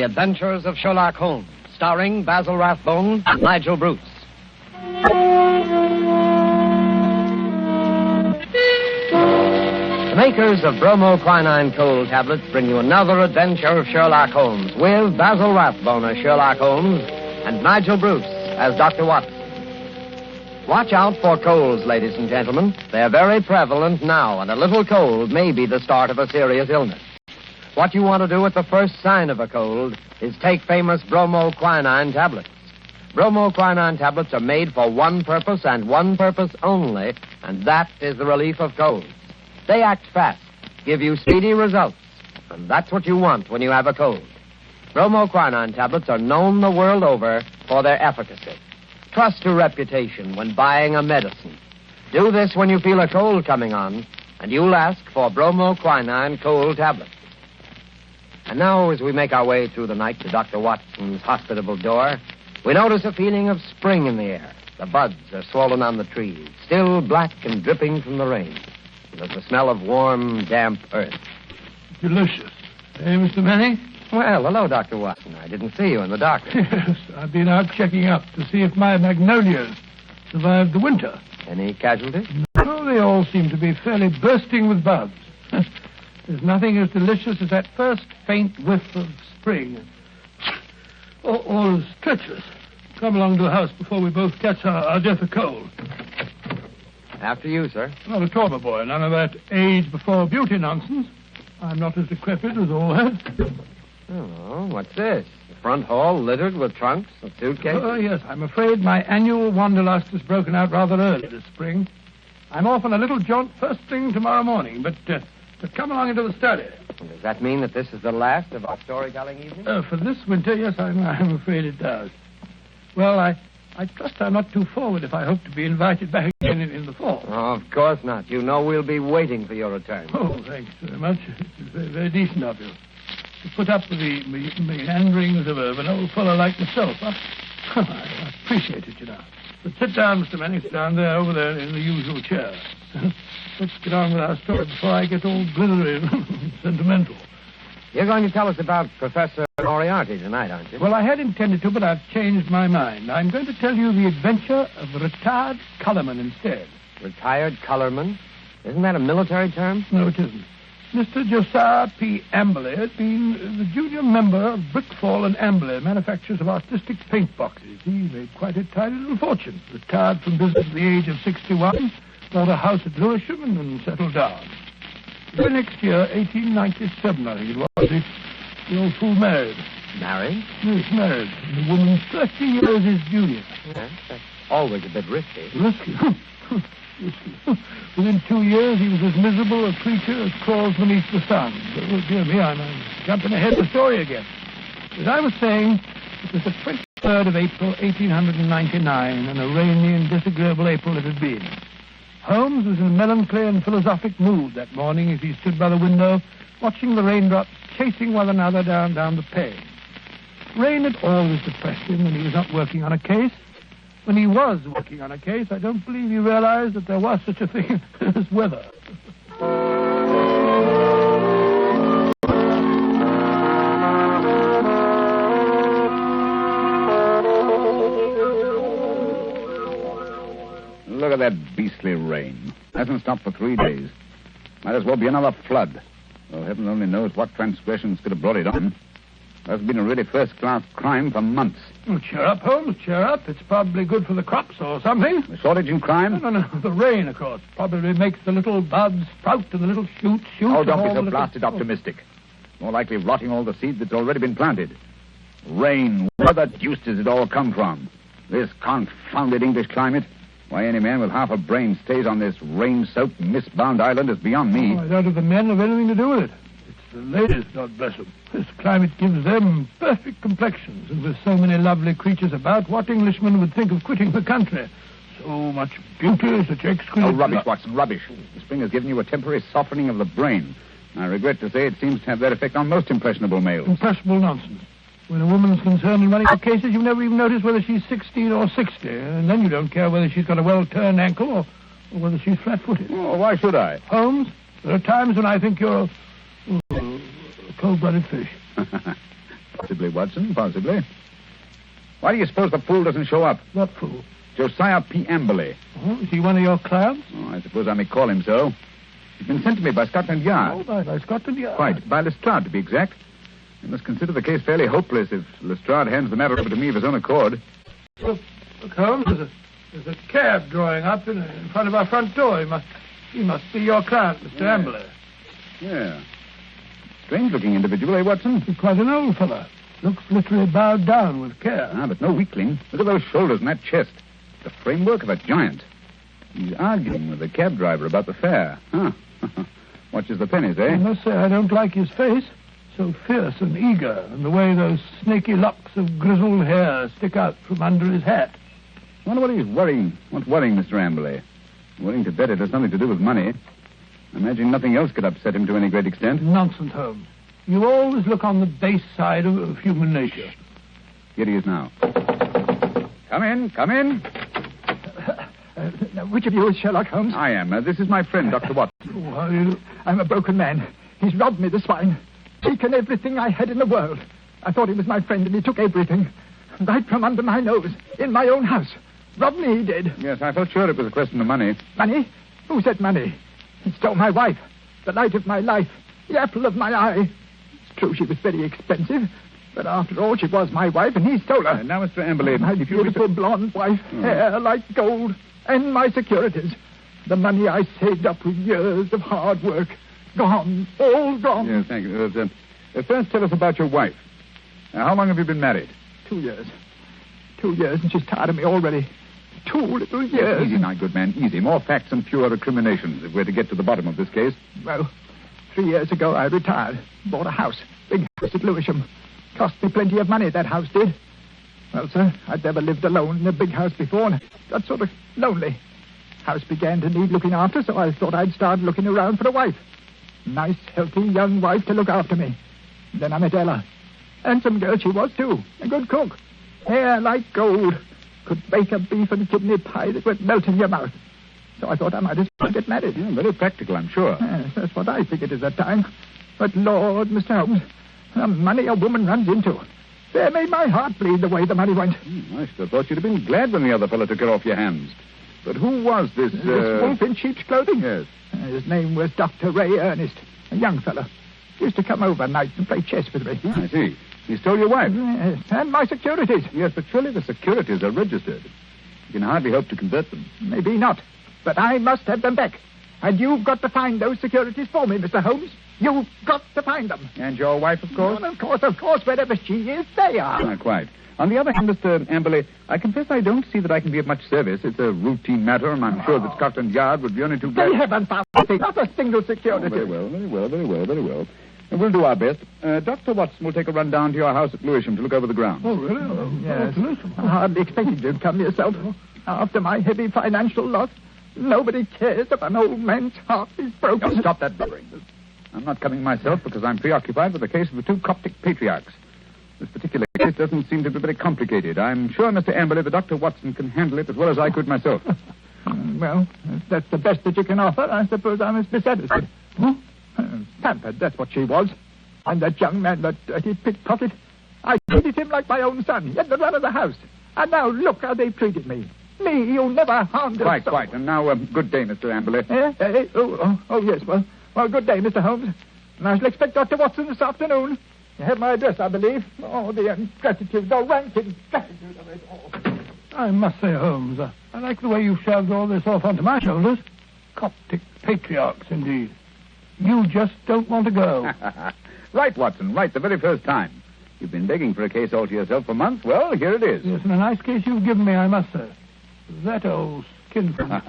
The Adventures of Sherlock Holmes, starring Basil Rathbone and Nigel Bruce. The makers of bromoquinine cold tablets bring you another adventure of Sherlock Holmes with Basil Rathbone as Sherlock Holmes and Nigel Bruce as Dr. Watson. Watch out for colds, ladies and gentlemen. They're very prevalent now, and a little cold may be the start of a serious illness. What you want to do at the first sign of a cold is take famous bromoquinine tablets. Bromoquinine tablets are made for one purpose and one purpose only, and that is the relief of colds. They act fast, give you speedy results, and that's what you want when you have a cold. Bromoquinine tablets are known the world over for their efficacy. Trust your reputation when buying a medicine. Do this when you feel a cold coming on, and you'll ask for bromoquinine cold tablets. And now, as we make our way through the night to Dr. Watson's hospitable door, we notice a feeling of spring in the air. The buds are swollen on the trees, still black and dripping from the rain. There's the smell of warm, damp earth. Delicious. Hey, Mr. Manning? Well, hello, Dr. Watson. I didn't see you in the dark. Yes, I've been out checking up to see if my magnolias survived the winter. Any casualties? Oh, they all seem to be fairly bursting with buds. There's nothing as delicious as that first faint whiff of spring. All is treacherous. Come along to the house before we both catch our death of cold. After you, sir. Not at all, my boy. None of that age before beauty nonsense. I'm not as decrepit as all that. Oh, what's this? The front hall littered with trunks and suitcases? Oh, yes. I'm afraid my annual wanderlust has broken out rather early this spring. I'm off on a little jaunt first thing tomorrow morning, but come along into the study. Does that mean that this is the last of our storytelling evening? For this winter, yes, I'm afraid it does. Well, I trust I'm not too forward if I hope to be invited back again in the fall. Oh, of course not. You know we'll be waiting for your return. Oh, thanks very much. It's very, very decent of you. To put up with the meanderings of an old fellow like myself, huh? I appreciate it, you know. But sit down, Mr. Manning. Sit down there, over there, in the usual chair. Let's get on with our story before I get all glittery and sentimental. You're going to tell us about Professor Moriarty tonight, aren't you? Well, I had intended to, but I've changed my mind. I'm going to tell you the adventure of retired Colourman instead. Retired Colourman? Isn't that a military term? No, it isn't. Mr. Josiah P. Amberley had been the junior member of Brickfall and Amberley, manufacturers of artistic paint boxes. He made quite a tidy little fortune. Retired from business at the age of 61, bought a house at Lewisham and then settled down. The next year, 1897, I think it was, the old fool married. Married? Yes, married. The woman 30 years his junior. Yes, that's always a bit risky. Risky? Within 2 years, he was as miserable a creature as crawls beneath the sun. Oh, dear me, I'm jumping ahead of the story again. As I was saying, it was the 23rd of April, 1899, and a rainy and disagreeable April it had been. Holmes was in a melancholy and philosophic mood that morning as he stood by the window, watching the raindrops chasing one another down the pane. Rain had always depressed him when he was not working on a case. When he was working on a case, I don't believe he realized that there was such a thing as weather. Look at that beastly rain. Hasn't stopped for 3 days. Might as well be another flood. Well, heaven only knows what transgressions could have brought it on. That's been a really first-class crime for months. Oh, cheer up, Holmes, cheer up. It's probably good for the crops or something. The shortage in crime? No. The rain, of course, probably makes the little buds sprout and the little shoots shoot. Oh, don't be so blasted optimistic. More likely rotting all the seed that's already been planted. Rain, where the deuce does it all come from? This confounded English climate? Why any man with half a brain stays on this rain-soaked, mist-bound island is beyond me. I doubt if the men have anything to do with it. It's the ladies, God bless them. This climate gives them perfect complexions, and with so many lovely creatures about, what Englishman would think of quitting the country? So much beauty, such exquisite... Oh, rubbish, Watson, rubbish. The spring has given you a temporary softening of the brain. I regret to say it seems to have that effect on most impressionable males. Impressionable nonsense. When a woman's concerned in many cases, you never even notice whether she's 16 or 60, and then you don't care whether she's got a well-turned ankle or whether she's flat-footed. Oh, why should I? Holmes, there are times when I think you're a cold-blooded fish. Possibly, Watson, possibly. Why do you suppose the fool doesn't show up? What fool? Josiah P. Amberley. Oh, is he one of your clients? Oh, I suppose I may call him so. He's been sent to me by Scotland Yard. Oh, by Scotland Yard. Quite. By Lestrade, to be exact. You must consider the case fairly hopeless if Lestrade hands the matter over to me of his own accord. Look, Holmes, there's a cab drawing up in front of our front door. He must be your client, Mr. Amberley. Yeah. Strange-looking individual, Watson? He's quite an old fellow. Looks literally bowed down with care. Ah, but no weakling. Look at those shoulders and that chest. The framework of a giant. He's arguing with the cab driver about the fare. Huh. Watches the pennies, eh? I must say I don't like his face. So fierce and eager, and the way those snaky locks of grizzled hair stick out from under his hat. I wonder what he's worrying. What's worrying Mr. Amberley? Willing to bet it has something to do with money. I imagine nothing else could upset him to any great extent. Nonsense, Holmes. You always look on the base side of human nature. Here he is now. Come in, come in. Which of you is Sherlock Holmes? I am. This is my friend, Dr. Watson. Oh, how do you... I'm a broken man. He's robbed me, the swine. Taken everything I had in the world. I thought he was my friend, and he took everything. Right from under my nose, in my own house. Robbed me, he did. Yes, I felt sure it was a question of money. Money? Who said money? He stole my wife, the light of my life, the apple of my eye. It's true she was very expensive, but after all, she was my wife, and he stole her. Now, Mr. Amberley, my beautiful blonde wife, hair like gold, and my securities. The money I saved up with years of hard work. Gone, all gone. Yes, thank you. First, tell us about your wife. How long have you been married? 2 years. 2 years, and she's tired of me already. 2 little years. Easy now, good man, easy. More facts and fewer recriminations if we're to get to the bottom of this case. Well, 3 years ago I retired. Bought a house. Big house at Lewisham. Cost me plenty of money, that house did. Well, sir, I'd never lived alone in a big house before, and got sort of lonely. House began to need looking after, so I thought I'd start looking around for a wife. Nice, healthy, young wife to look after me. Then I met Ella. Handsome girl she was, too. A good cook. Hair like gold. Could bake a beef and kidney pie that would melt in your mouth. So I thought I might as well get married. Yeah, very practical, I'm sure. Yes, that's what I figured at that time. But, Lord, Mr. Holmes, the money a woman runs into. There made my heart bleed the way the money went. I should have thought you'd have been glad when the other fellow took it off your hands. But who was this... This wolf in sheep's clothing? Yes. His name was Dr. Ray Ernest, a young fellow. Used to come over nights and play chess with me. I see. He stole your wife. Yes, and my securities. Yes, but surely the securities are registered. You can hardly hope to convert them. Maybe not, but I must have them back. And you've got to find those securities for me, Mr. Holmes. You've got to find them. And your wife, of course? Well, of course, wherever she is, they are. Not quite. On the other hand, Mr. Amberley, I confess I don't see that I can be of much service. It's a routine matter, and I'm sure that Scotland Yard would be only too glad... They haven't found anything, not a single security. Very well. And we'll do our best. Dr. Watson will take a run down to your house at Lewisham to look over the grounds. Oh, really? Yes. I hardly expected you to come yourself. After my heavy financial loss, nobody cares if an old man's heart is broken. Now, stop that blubbering. I'm not coming myself because I'm preoccupied with the case of the 2 Coptic patriarchs. This particular case doesn't seem to be very complicated. I'm sure, Mr. Amberley, that Dr. Watson can handle it as well as I could myself. Well, if that's the best that you can offer, I suppose I must be satisfied. Huh? Pampered, that's what she was. And that young man, that dirty pickpocket, I treated him like my own son. He had the run of the house. And now look how they've treated me. Me, you never harmed a soul. Quite. And now, good day, Mr. Amberley. Yes. Well, good day, Mr. Holmes. And I shall expect Dr. Watson this afternoon. You have my address, I believe. Oh, the ingratitude, the rank ingratitude of it all. I must say, Holmes, I like the way you've shoved all this off onto my shoulders. Coptic patriarchs, indeed. You just don't want to go. Right, Watson, right, the very first time. You've been begging for a case all to yourself for months. Well, here it is. Yes, and a nice case you've given me, I must say. That old skinflint.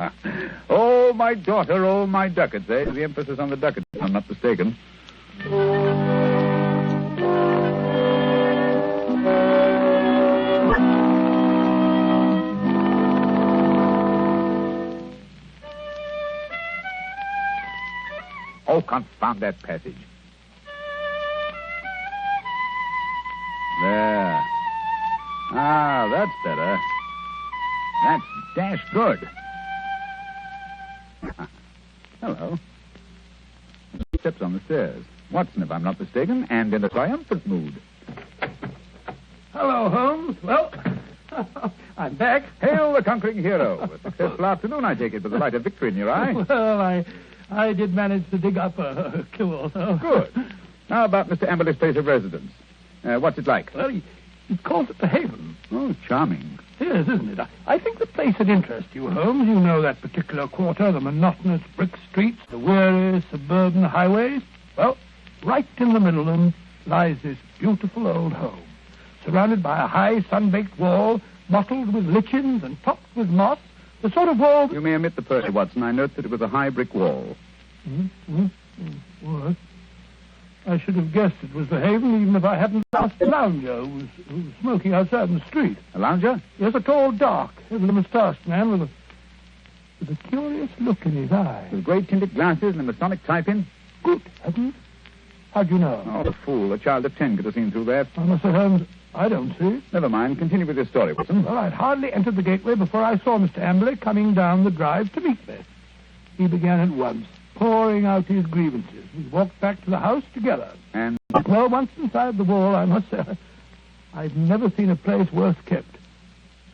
Oh, my daughter, oh, my ducats, eh? The emphasis on the ducats, if I'm not mistaken. Oh, confound that passage. There. Ah, that's better. That's dash good. Hello. Steps on the stairs. Watson, if I'm not mistaken, and in a triumphant mood. Hello, Holmes. Well, I'm back. Hail the conquering hero. A successful afternoon, I take it, with the light of victory in your eye. Well, I did manage to dig up a kill. Good. How about Mr. Amberley's place of residence? What's it like? Well, he calls it the Haven. Oh, charming. Yes, isn't it? I think the place would interest you, Holmes. You know that particular quarter, the monotonous brick streets, the weary suburban highways. Well, right in the middle of them lies this beautiful old home, surrounded by a high sun-baked wall, mottled with lichens and topped with moss, the sort of wall... You may omit the Percy, Watson. I note that it was a high brick wall. What? I should have guessed it was the Haven, even if I hadn't asked the lounger who was smoking outside in the street. A lounger? Yes, a tall, dark, heavily moustached man with a curious look in his eye. With great tinted glasses and a Masonic type-in? Good heavens. How'd you know? Oh, the fool. A child of 10 could have seen through that. Oh, Mr. Holmes, I don't see. Never mind. Continue with your story, Watson. Well, I'd hardly entered the gateway before I saw Mr. Amberley coming down the drive to meet me. He began at once, pouring out his grievances. We walked back to the house together. And? Well, once inside the wall, I must say, I've never seen a place worse kept.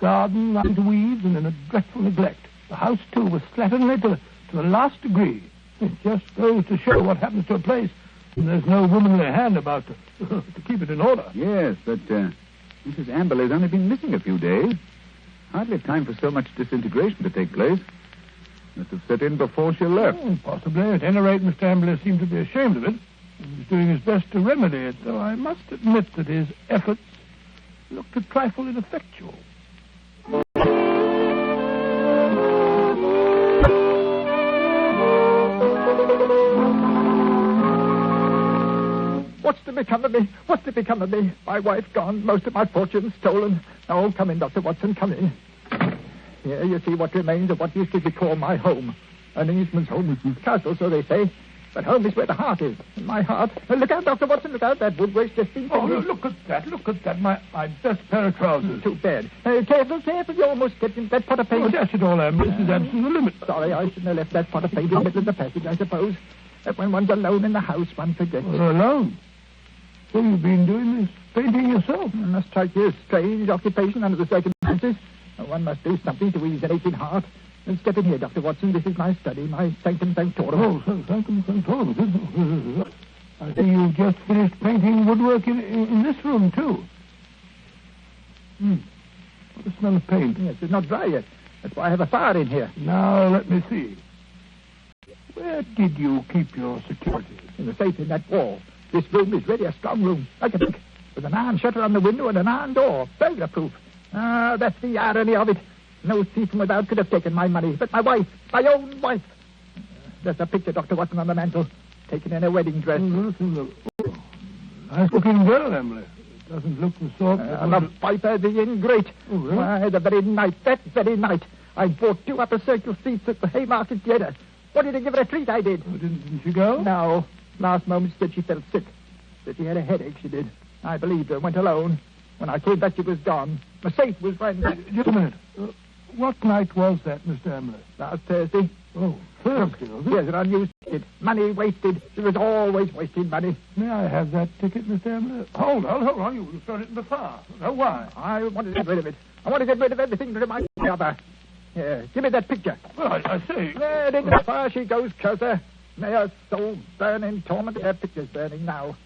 Garden lined to weeds and in a dreadful neglect. The house, too, was slatternly to the last degree. It just goes to show what happens to a place when there's no womanly hand about to keep it in order. Yes, but Mrs. Amberley's only been missing a few days. Hardly time for so much disintegration to take place. Must have set in before she left. Oh, possibly. At any rate, Mr. Amberley seemed to be ashamed of it. He was doing his best to remedy it, though I must admit that his efforts looked a trifle ineffectual. What's to become of me? What's to become of me? My wife gone, most of my fortune stolen. Oh, come in, Dr. Watson, come in. Here you see what remains of what used to be called my home. An Englishman's home is his castle, so they say. But home is where the heart is. And my heart... Look out, Dr. Watson, look out. That woodwork's just been... Oh, look at that. My best pair of trousers. Too bad. Careful. You almost get in that pot of paint. Oh, dash it all, Am. This is absolutely the limit. Sorry, I shouldn't have left that pot of paint in the middle of the passage, I suppose. But when one's alone in the house, one forgets. Alone? So you've been doing this painting yourself? It must strike you a strange occupation under the circumstances. One must do something to ease an aching heart. And step in here, Dr. Watson. This is my study, my sanctum sanctorum. Oh, sanctum sanctorum. I see you've just finished painting woodwork in this room, too. What a smell of paint. Yes, it's not dry yet. That's why I have a fire in here. Now, let me see. Where did you keep your securities? In the safe in that wall. This room is really a strong room, like a bank, with an iron shutter on the window and an iron door, burglar-proof. Ah, that's the irony of it. No thief from without could have taken my money, but my wife, my own wife. There's a picture, Dr. Watson, on the mantel, taken in a wedding dress. Nice-looking girl, Emily. It doesn't look the sort... the viper, the ingrate. Oh, really? Why, that very night, I bought 2 upper circle seats at the Haymarket Theatre. Wanted to give her a treat, I did. Oh, didn't she go? No. Last moment she said she felt sick. Said she had a headache, she did. I believed her, went alone. When I came back, she was gone. My safe was right... Just a minute. What night was that, Mr. Emily? Last Thursday. Oh, Thursday, was it? Yes, an unused ticket. Money wasted. She was always wasting money. May I have that ticket, Mr. Emily? Hold on. You've thrown it in the fire. Oh, why? I want to get rid of it. I want to get rid of everything that reminds me of her. Here, give me that picture. Well, I see. There, into the fire she goes, closer. May her soul burn in torment. Her picture's burning now.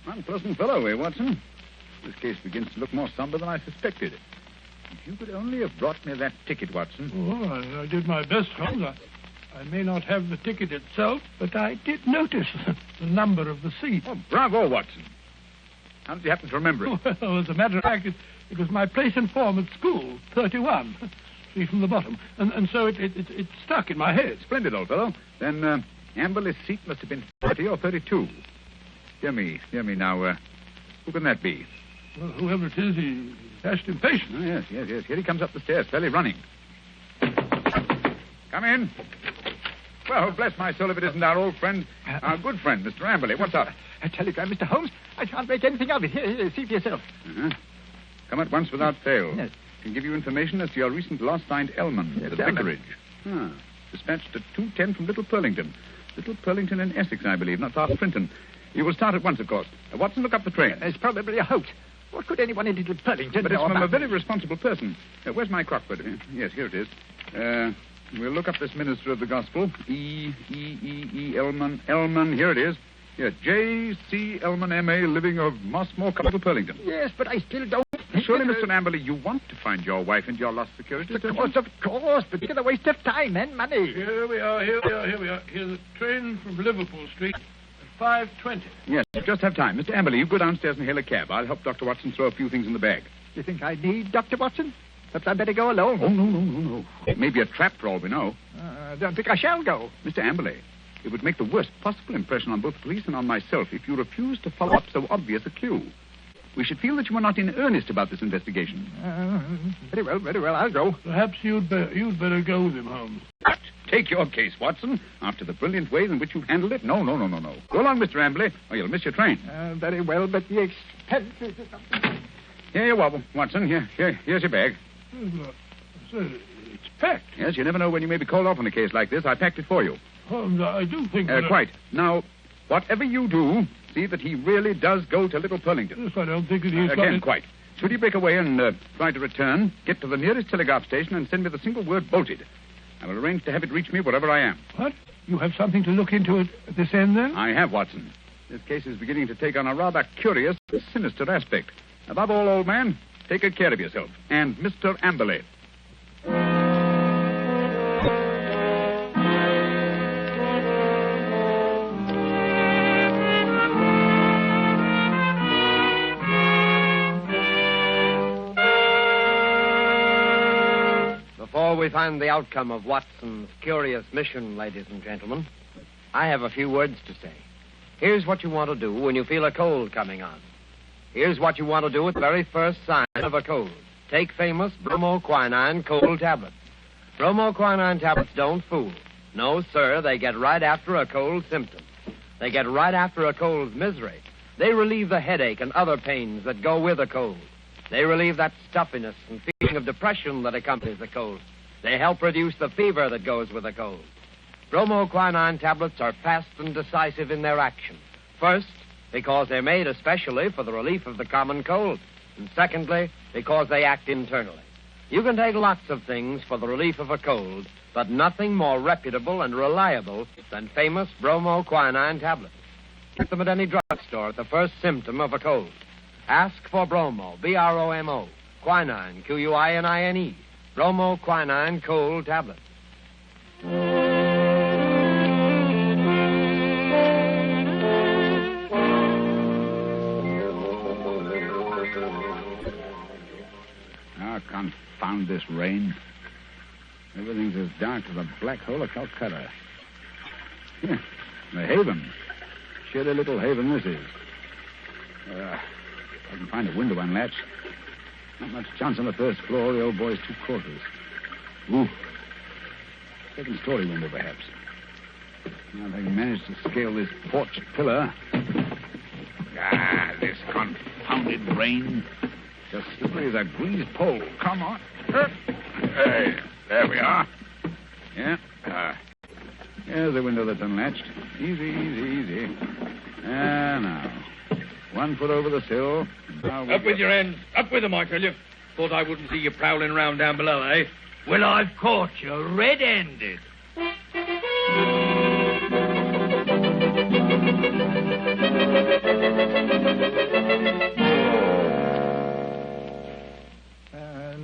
Unpleasant fellow, eh, Watson? This case begins to look more somber than I suspected. If you could only have brought me that ticket, Watson. Oh, I did my best, Holmes. I may not have the ticket itself, but I did notice the number of the seat. Oh, bravo, Watson. How did you happen to remember it? Well, as a matter of fact, it was my place in form at school, 31. See from the bottom. And so it stuck in my head. Splendid, old fellow. Then Amberley's seat must have been 30 or 32. Dear me now. Who can that be? Well, whoever it is, he's dashed impatient. Oh, yes. Here he comes up the stairs, fairly running. Come in. Well, bless my soul if it isn't our old friend, our good friend, Mr. Amberley. What's up? A telegram, Mr. Holmes. I can't make anything of it. Here, see for yourself. Uh-huh. Come at once without fail. Yes. Can give you information as to your recent lost find, Elman, Yes, at the Elman. vicarage. Dispatched at 2:10 from Little Purlington. Little Purlington in Essex, I believe, not far from Frinton. You will start at once, of course. Watson, look up the train. It's probably a hoax. What could anyone in Little Purlington But it's know from about a very responsible person. Where's my Crockford? Yes, here it is. We'll look up this minister of the gospel. Elman. Here it is. Yes, J.C. Elman, M.A., living of Mossmore, Little Purlington. Yes, but I still don't... Surely, Mr. Amberley, you want to find your wife and your lost security, don't you? Of course, but it's a waste of time and money. Here we are. Here's the train from Liverpool Street at 5:20. Yes, you just have time. Mr. Amberley, you go downstairs and hail a cab. I'll help Dr. Watson throw a few things in the bag. You think I need Dr. Watson? Perhaps I'd better go alone. Oh, no. It may be a trap for all we know. I don't think I shall go. Mr. Amberley, it would make the worst possible impression on both the police and on myself if you refused to follow up so obvious a clue. We should feel that you were not in earnest about this investigation. Very well, I'll go. Perhaps you'd better go with him, Holmes. What? Take your case, Watson. After the brilliant ways in which you've handled it? No. Go along, Mr. Amberley, or you'll miss your train. Very well, but the expenses or something. Here you are, Watson. Here's your bag. It's packed. Yes, you never know when you may be called off on a case like this. I packed it for you. Holmes, I do think Quite. Now, whatever you do, see that he really does go to Little Purlington. Yes, I don't think that he's Again, quite. Should he break away and try to return, get to the nearest telegraph station and send me the single word bolted. I will arrange to have it reach me wherever I am. What? You have something to look into at this end, then? I have, Watson. This case is beginning to take on a rather curious, sinister aspect. Above all, old man, take good care of yourself. And Mr. Amberley. Before we find the outcome of Watson's curious mission, ladies and gentlemen, I have a few words to say. Here's what you want to do when you feel a cold coming on. Here's what you want to do at the very first sign of a cold. Take famous bromoquinine cold tablets. Bromoquinine tablets don't fool. No, sir, they get right after a cold symptom. They get right after a cold's misery. They relieve the headache and other pains that go with a cold. They relieve that stuffiness and feeling of depression that accompanies a cold. They help reduce the fever that goes with a cold. Bromoquinine tablets are fast and decisive in their action. First, because they're made especially for the relief of the common cold. And secondly, because they act internally. You can take lots of things for the relief of a cold, but nothing more reputable and reliable than famous bromoquinine tablets. Get them at any drugstore at the first symptom of a cold. Ask for bromo, B-R-O-M-O, quinine, Q-U-I-N-I-N-E, bromoquinine cold tablets. Confound this rain. Everything's as dark as a black hole of Calcutta. The haven. Shitty little haven this is. I can find a window unlatched. Not much chance on the first floor. The old boy's 2 quarters. Ooh. Second-story window, perhaps. Now, if I can manage to scale this porch pillar. This confounded rain. As slippery as a greased pole. Come on. Hey, there we are. Yeah. Here's the window that's unlatched. Easy. Now. 1 foot over the sill. Up with your hands. Up with them, I tell you. Thought I wouldn't see you prowling round down below, eh? Well, I've caught you red-handed.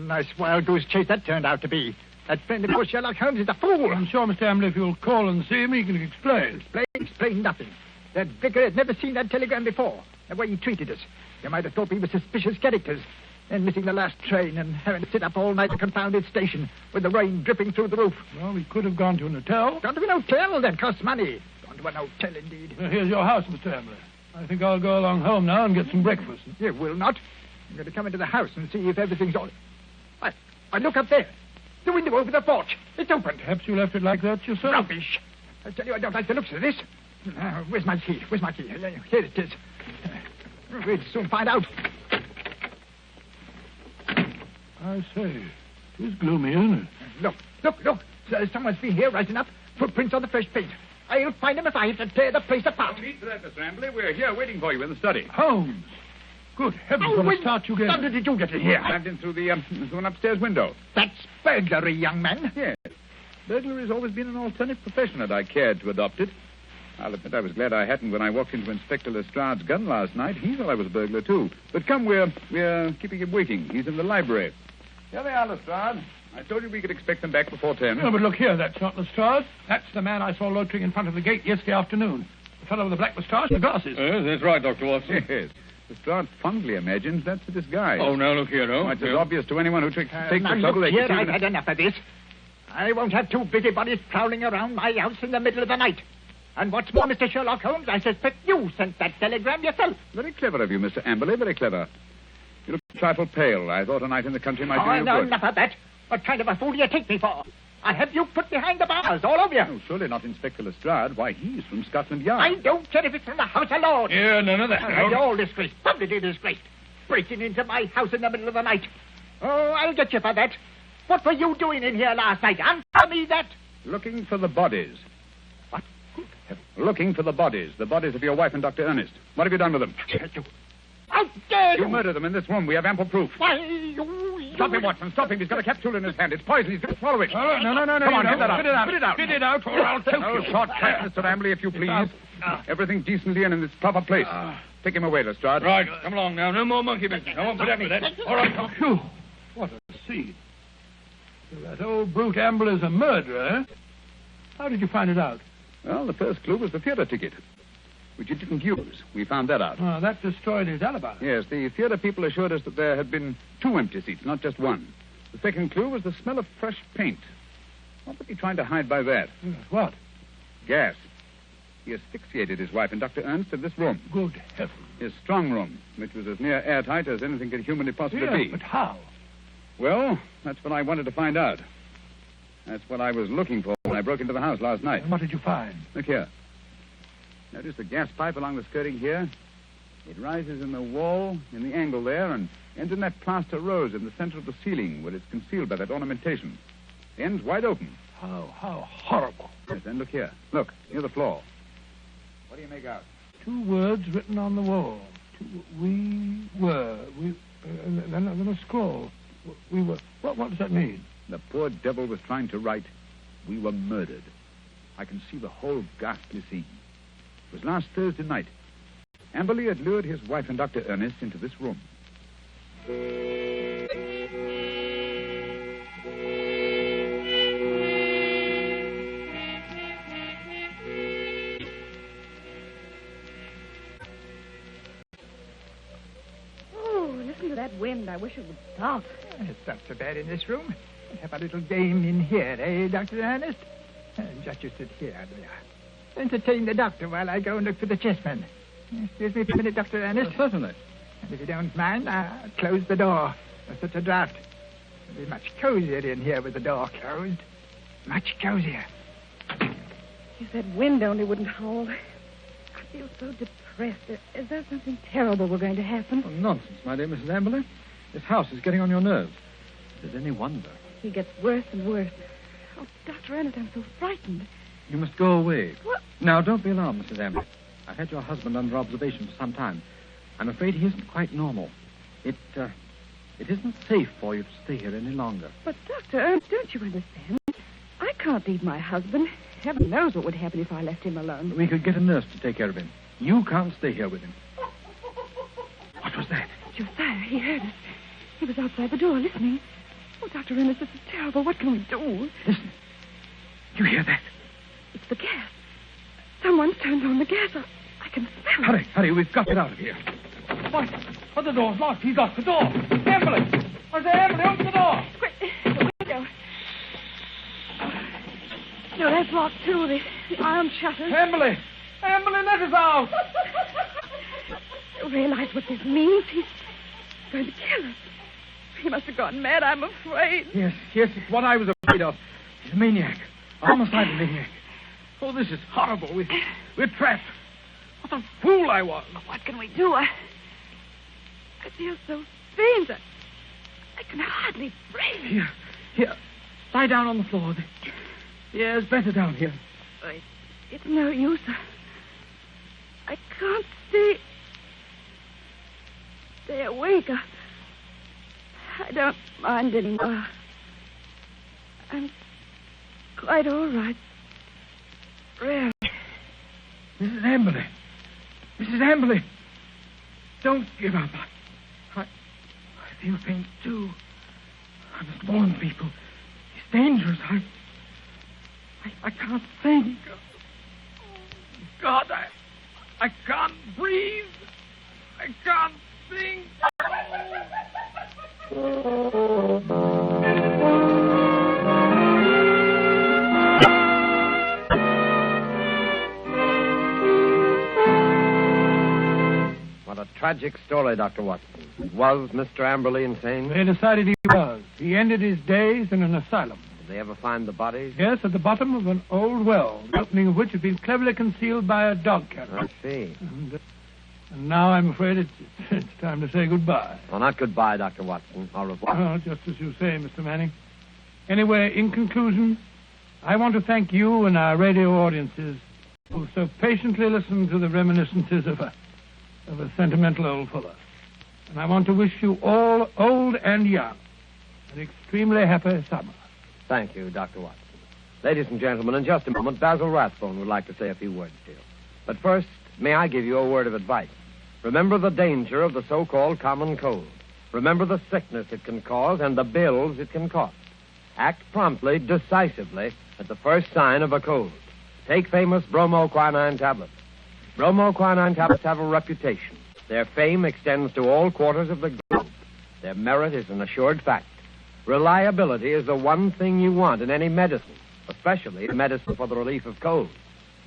Nice wild goose chase that turned out to be. That friend of yours, Sherlock Holmes, is a fool. I'm sure, Mr. Amberley, if you'll call and see him, he can explain. Explain nothing. That vicar had never seen that telegram before. The way he treated us. You might have thought we were suspicious characters. Then missing the last train and having to sit up all night at the confounded station with the rain dripping through the roof. Well, we could have gone to an hotel. Gone to an hotel? That costs money. Gone to an hotel, indeed. Here's your house, Mr. Amberley. I think I'll go along home now and get some breakfast. You will not. I'm going to come into the house and see if everything's all... Why, look up there. The window over the porch. It's open. Perhaps you left it like that yourself? Rubbish. I tell you, I don't like the looks of this. Where's my key? Here it is. We'll soon find out. I say, it is gloomy, isn't it? Look. Someone's been here right enough. Footprints on the fresh paint. I'll find them if I have to tear the place apart. No need for that, Mr. Amberley. We're here waiting for you in the study. Holmes! Good heavens, what a start you gave. How did you get in here? Climbed in through an upstairs window. That's burglary, young man. Yes. Burglary has always been an alternate profession, and I cared to adopt it. I'll admit I was glad I hadn't when I walked into Inspector Lestrade's gun last night. He thought I was a burglar, too. But come, we're keeping him waiting. He's in the library. Here they are, Lestrade. I told you we could expect them back before 10. No, but look here, that's not Lestrade. That's the man I saw loitering in front of the gate yesterday afternoon. The fellow with the black moustache and the glasses. Yes, that's right, Dr. Watson. Yes. Lestrade fondly imagines that's a disguise. Oh, now look here, though. It's as obvious to anyone who takes the Now, trouble. look here, I've had enough of this. I won't have two busybodies prowling around my house in the middle of the night. And what's more, Mr. Sherlock Holmes, I suspect you sent that telegram yourself. Very clever of you, Mr. Amberley, very clever. You look a trifle pale. I thought a night in the country might do you no, good. enough of that. What kind of a fool do you take me for? I have you put behind the bars, all of you. Oh, surely not Inspector Lestrade. Why, he's from Scotland Yard. I don't care if it's from the House of Lords. Yeah, none of that. You're all disgraced, publicly disgraced. Breaking into my house in the middle of the night. Oh, I'll get you for that. What were you doing in here last night? Answer me that. Looking for the bodies. What? Looking for the bodies of your wife and Dr. Ernest. What have you done with them? How dare you? You murdered them in this room. We have ample proof. Why, you... Stop him, Watson. Stop him. He's got a capsule in his hand. It's poison. He's going to swallow it. No. Come on, no, get that out. Spit it out. Spit it out. Spit it out, or I'll choke No you. shortcut, Mr. Amberley, if you please. Everything decently and in its proper place. Take him away, Lestrade. Right, come along now. No more monkey business. I won't put up with that. All right, come. Phew, what a scene. So that old brute Amberley's a murderer, eh? How did you find it out? Well, the first clue was the theater ticket, which you didn't use. We found that out. That destroyed his alibi. Yes, the theater people assured us that there had been 2 empty seats, not just one. The second clue was the smell of fresh paint. What was he trying to hide by that? Yes, what? Gas. He asphyxiated his wife and Dr. Ernst in this room, Good heavens. his strong room, which was as near airtight as anything could humanly possibly Yes, be. but how? Well, that's what I wanted to find out. That's what I was looking for when I broke into the house last night. And what did you find? Look here. Notice the gas pipe along the skirting here? It rises in the wall, in the angle there, and ends in that plaster rose in the center of the ceiling where it's concealed by that ornamentation. The end's wide open. How horrible. Yes, then look here. Look, near the floor. What do you make out? 2 words written on the wall. We were. Then a scroll. We were. What does that mean? The poor devil was trying to write, "We were murdered." I can see the whole ghastly scene. It was last Thursday night. Amberley had lured his wife and Dr. Ernest into this room. Oh, listen to that wind. I wish it would stop. It's not so bad in this room. Have a little game in here, eh, Dr. Ernest? Just you sit here, there. Entertain the doctor while I go and look for the chessmen. Excuse me for a minute, Dr. Ernest. Certainly. And if you don't mind, I'll close the door. There's such a draft. It'll be much cozier in here with the door closed. Much cozier. If that wind only wouldn't howl. I feel so depressed. Is there something terrible we're going to happen? Oh, nonsense, my dear Mrs. Amberley. This house is getting on your nerves. Is it any wonder? He gets worse and worse. Oh, Dr. Ernest, I'm so frightened. You must go away. What? Now, don't be alarmed, Mrs. Amberley. I've had your husband under observation for some time. I'm afraid he isn't quite normal. It isn't safe for you to stay here any longer. But, Dr. Ernest, don't you understand? I can't leave my husband. Heaven knows what would happen if I left him alone. We could get a nurse to take care of him. You can't stay here with him. What was that? Josiah, he heard us. He was outside the door listening. Oh, Dr. Ernest, this is terrible. What can we do? Listen. You hear that? It's the gas. Someone's turned on the gas. I can smell it. Hurry. We've got to get out of here. What? Oh, the door's locked. He's locked the door. Amberley! I say, Amberley, open the door. Quick, the window. No, that's locked, too. The iron shutters. Amberley! Amberley, let us out! You realize what this means? He's going to kill us. He must have gone mad, I'm afraid. Yes, it's what I was afraid of. He's a maniac. A homicidal maniac. Oh, this is horrible. We're trapped. What a fool I was. What can we do? I feel so faint. I can hardly breathe. Here. Lie down on the floor. The air's better down here. It's no use. I can't stay awake. I don't mind anymore. I'm quite all right. Really. Mrs. Amberley. Mrs. Amberley. Don't give up. I feel faint, too. I must warn people. It's dangerous. I can't think. God, I can't breathe. I can't think. What a tragic story, Dr. Watson. Was Mr. Amberley insane? They decided he was. He ended his days in an asylum. Did they ever find the bodies? Yes, at the bottom of an old well, the opening of which had been cleverly concealed by a dog catcher. I see. And now I'm afraid it's time to say goodbye. Well, not goodbye, Dr. Watson. Au revoir. Oh, just as you say, Mr. Manning. Anyway, in conclusion, I want to thank you and our radio audiences who so patiently listened to the reminiscences of a sentimental old fellow. And I want to wish you all, old and young, an extremely happy summer. Thank you, Dr. Watson. Ladies and gentlemen, in just a moment, Basil Rathbone would like to say a few words to you. But first, may I give you a word of advice? Remember the danger of the so-called common cold. Remember the sickness it can cause and the bills it can cost. Act promptly, decisively, at the first sign of a cold. Take famous bromoquinine tablets. Bromoquinine tablets have a reputation. Their fame extends to all quarters of the globe. Their merit is an assured fact. Reliability is the one thing you want in any medicine, especially medicine for the relief of colds.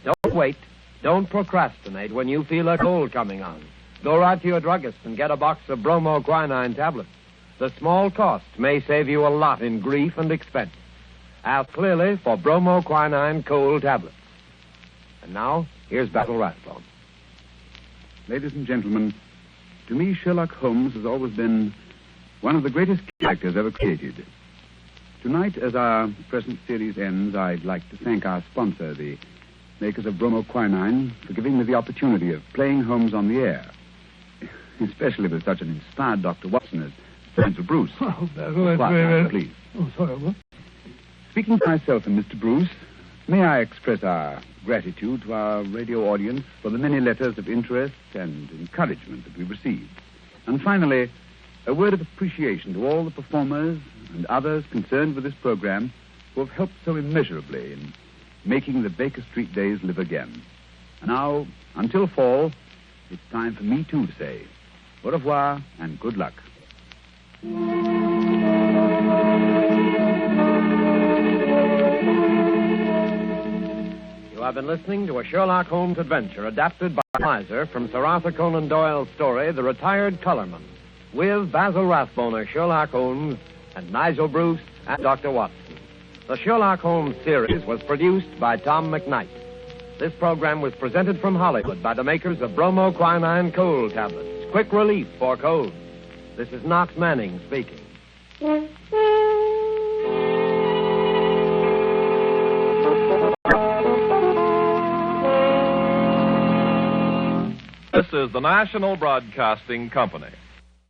Don't wait. Don't procrastinate when you feel a cold coming on. Go right to your druggist and get a box of bromoquinine tablets. The small cost may save you a lot in grief and expense. Ask clearly for bromoquinine cold tablets. And now, here's Basil Rathbone. Ladies and gentlemen, to me, Sherlock Holmes has always been one of the greatest characters ever created. Tonight, as our present series ends, I'd like to thank our sponsor, the makers of bromoquinine, for giving me the opportunity of playing Holmes on the air, especially with such an inspired Dr. Watson as Nigel Bruce. Oh, Basil, that's Quiet very... now, please. Oh, sorry, what? Speaking for myself and Mr. Bruce, may I express our gratitude to our radio audience for the many letters of interest and encouragement that we received. And finally, a word of appreciation to all the performers and others concerned with this program who have helped so immeasurably in making the Baker Street days live again. And now, until fall, it's time for me too to say au revoir and good luck. You have been listening to a Sherlock Holmes adventure adapted by Miser from Sir Arthur Conan Doyle's story, The Retired Colourman, with Basil Rathbone, Sherlock Holmes, and Nigel Bruce and Dr. Watson. The Sherlock Holmes series was produced by Tom McKnight. This program was presented from Hollywood by the makers of bromoquinine cold tablets, quick relief for colds. This is Knox Manning speaking. This is the National Broadcasting Company.